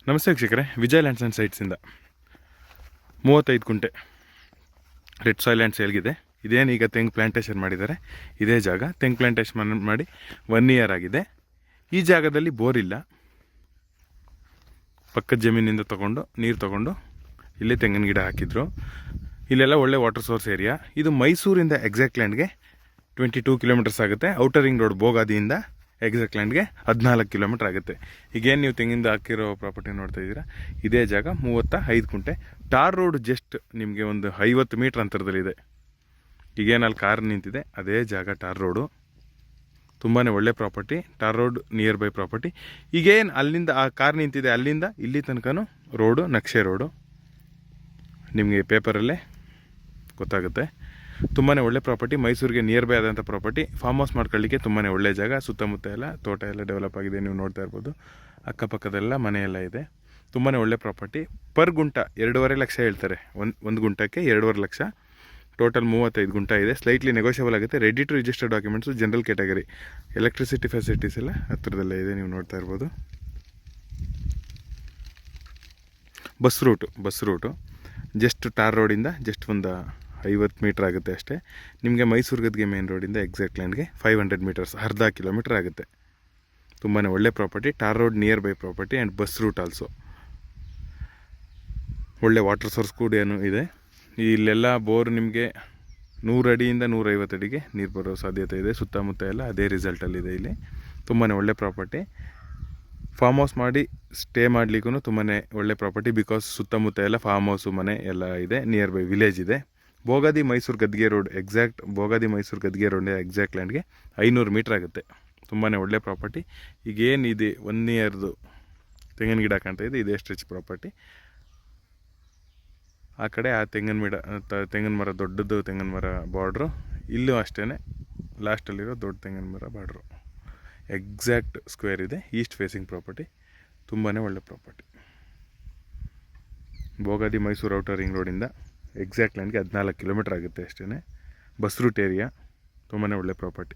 ನಮಸ್ತೆ ವೀಕ್ಷಕರೇ, Vijay lands and ಸೈಟ್ಸಿಂದ 35 ಗುಂಟೆ ರೆಡ್ ಸಾಯಿಲ್ ಲ್ಯಾಂಡ್ ಸೇಲ್ಗಿದೆ. ಇದೇನು ಈಗ ತೆಂಗು ಪ್ಲ್ಯಾಂಟೇಷನ್ ಮಾಡಿದ್ದಾರೆ. ಇದೇ ಜಾಗ ತೆಂಗು ಪ್ಲ್ಯಾಂಟೇಷನ್ ಮಾಡಿ 1 ಇಯರ್ ಆಗಿದೆ. ಈ ಜಾಗದಲ್ಲಿ ಬೋರ್ ಇಲ್ಲ. ಪಕ್ಕದ ಜಮೀನಿಂದ ನೀರು ತೊಗೊಂಡು ಇಲ್ಲೇ ತೆಂಗಿನ ಗಿಡ ಹಾಕಿದ್ರು. ಇಲ್ಲೆಲ್ಲ ಒಳ್ಳೆ ವಾಟರ್ ಸೋರ್ಸ್ ಏರಿಯಾ. ಇದು ಮೈಸೂರಿಂದ ಎಕ್ಸಾಕ್ಟ್ ಲ್ಯಾಂಡ್ಗೆ 22 ಕಿಲೋಮೀಟರ್ಸ್ ಆಗುತ್ತೆ. ಔಟರ್ ರಿಂಗ್ ರೋಡ್ ಬೋಗಾದಿಯಿಂದ ಎಕ್ಸಾಕ್ಟ್ ಲ್ಯಾಂಡ್ಗೆ 14 ಕಿಲೋಮೀಟರ್ ಆಗುತ್ತೆ. ಈಗೇನು ನೀವು ತೆಂಗಿಂದ ಹಾಕಿರೋ ಪ್ರಾಪರ್ಟಿ ನೋಡ್ತಾ ಇದ್ದೀರಾ, ಇದೇ ಜಾಗ 35 ಗುಂಟೆ. ಟಾರ್ ರೋಡ್ ಜಸ್ಟ್ ನಿಮಗೆ ಒಂದು 50 ಮೀಟ್ರ್ ಅಂತರದಲ್ಲಿದೆ. ಈಗೇನಲ್ಲಿ ಕಾರ್ ನಿಂತಿದೆ ಅದೇ ಜಾಗ ಟಾರ್ ರೋಡು. ತುಂಬಾ ಒಳ್ಳೆ property. Tar road nearby property. ಈಗೇನು ಅಲ್ಲಿಂದ ಆ ಕಾರ್ ನಿಂತಿದೆ ಅಲ್ಲಿಂದ ಇಲ್ಲಿ ತನಕನೂ ರೋಡು ನಕ್ಷೆ ರೋಡು. ನಿಮಗೆ ಪೇಪರಲ್ಲೇ ಗೊತ್ತಾಗುತ್ತೆ. ತುಂಬಾ ಒಳ್ಳೆ ಪ್ರಾಪರ್ಟಿ. ಮೈಸೂರಿಗೆ ನಿಯರ್ ಬೈ ಆದಂಥ ಪ್ರಾಪರ್ಟಿ. ಫಾರ್ಮ್ ಹೌಸ್ ಮಾಡ್ಕೊಳ್ಳಿಕ್ಕೆ ತುಂಬಾ ಒಳ್ಳೆ ಜಾಗ. ಸುತ್ತಮುತ್ತ ಎಲ್ಲ ತೋಟ ಎಲ್ಲ ಡೆವಲಪ್ ಆಗಿದೆ, ನೀವು ನೋಡ್ತಾ ಇರ್ಬೋದು. ಅಕ್ಕಪಕ್ಕದೆಲ್ಲ ಮನೆಯೆಲ್ಲ ಇದೆ. ತುಂಬಾ ಒಳ್ಳೆ ಪ್ರಾಪರ್ಟಿ. ಪರ್ ಗುಂಟ 2.5 ಲಕ್ಷ ಹೇಳ್ತಾರೆ. ಒಂದು ಗುಂಟಕ್ಕೆ 2.5 ಲಕ್ಷ. ಟೋಟಲ್ 35 ಗುಂಟ ಇದೆ. ಸ್ಲೈಟ್ಲಿ ನೆಗೋಷಿಯಬಲ್ ಆಗುತ್ತೆ. Ready to register documents, general category, electricity facilities ಎಲ್ಲ ಹತ್ತಿರದಲ್ಲೇ ಇದೆ, ನೀವು ನೋಡ್ತಾ ಇರ್ಬೋದು. ಬಸ್ ರೂಟು ಜಸ್ಟ್ ಟಾರ್ ರೋಡಿಂದ ಜಸ್ಟ್ ಒಂದು 50 ಮೀಟ್ರ್ ಆಗುತ್ತೆ ಅಷ್ಟೇ. ನಿಮಗೆ ಮೈಸೂರು ಗದ್ಗೆ ಮೇನ್ ರೋಡಿಂದ ಎಕ್ಸಾಕ್ಟ್ ಲ್ಯಾಂಡ್ಗೆ 500 ಮೀಟರ್ಸ್, ಅರ್ಧ ಕಿಲೋಮೀಟರ್ ಆಗುತ್ತೆ. ತುಂಬಾ ಒಳ್ಳೆ property. Tar road nearby property and bus route also. ಒಳ್ಳೆ ವಾಟರ್ ಸೋರ್ಸ್ ಕೂಡ ಏನು ಇದೆ. ಇಲ್ಲೆಲ್ಲ ಬೋರ್ ನಿಮಗೆ 100 ಅಡಿಯಿಂದ 150 ಅಡಿಗೆ ನೀರು ಬರೋ ಸಾಧ್ಯತೆ ಇದೆ. ಸುತ್ತಮುತ್ತ ಎಲ್ಲ ಅದೇ ರಿಸಲ್ಟಲ್ಲಿದೆ ಇಲ್ಲಿ. ತುಂಬಾ ಒಳ್ಳೆ ಪ್ರಾಪರ್ಟಿ. ಫಾರ್ಮ್ ಹೌಸ್ ಮಾಡಿ ಸ್ಟೇ ಮಾಡಲಿಕ್ಕೂ ತುಂಬಾ ಒಳ್ಳೆ ಪ್ರಾಪರ್ಟಿ. ಬಿಕಾಸ್ ಸುತ್ತಮುತ್ತ ಎಲ್ಲ ಫಾರ್ಮ್ ಹೌಸು ಮನೆ ಎಲ್ಲ ಇದೆ. ನಿಯರ್ ಬೈ ವಿಲೇಜ್ ಇದೆ. ಬೋಗಾದಿ ಮೈಸೂರು ಗದ್ಗೆ ರೋಡ್ ಬೋಗಾದಿ ಮೈಸೂರು ಗದ್ಗೆ ರೋಡ್ ಎಕ್ಸಾಕ್ಟ್ ಲ್ಯಾಂಡ್ಗೆ 500 ಮೀಟ್ರ್ ಆಗುತ್ತೆ. ತುಂಬಾ ಒಳ್ಳೆ ಪ್ರಾಪರ್ಟಿ. ಈಗೇನಿದೆ 1 ಇಯರ್ದು ತೆಂಗಿನ ಗಿಡ ಕಾಣ್ತಾ ಇದೆ, ಇದೇ ಸ್ಟ್ರೆಚ್ ಪ್ರಾಪರ್ಟಿ. ಆ ಕಡೆ ಆ ತೆಂಗಿನ ಮರ ದೊಡ್ಡದು ತೆಂಗಿನ ಮರ ಬಾರ್ಡ್ರು. ಇಲ್ಲೂ ಅಷ್ಟೇ ಲಾಸ್ಟಲ್ಲಿರೋ ದೊಡ್ಡ ತೆಂಗಿನ ಮರ ಬಾರ್ಡ್ರು. ಎಕ್ಸಾಕ್ಟ್ ಸ್ಕ್ವೇರ್ ಇದೆ. East facing property. ತುಂಬಾ ಒಳ್ಳೆ property. Bogadi Mysuru outer ring ರೋಡಿಂದ ಎಕ್ಸಾಕ್ಟ್ ಲ್ಯಾಂಡ್ಗೆ 14 ಕಿಲೋಮೀಟರ್ ಆಗುತ್ತೆ ಅಷ್ಟೇ. Bus route area. ತುಂಬಾ ಒಳ್ಳೆ ಪ್ರಾಪರ್ಟಿ.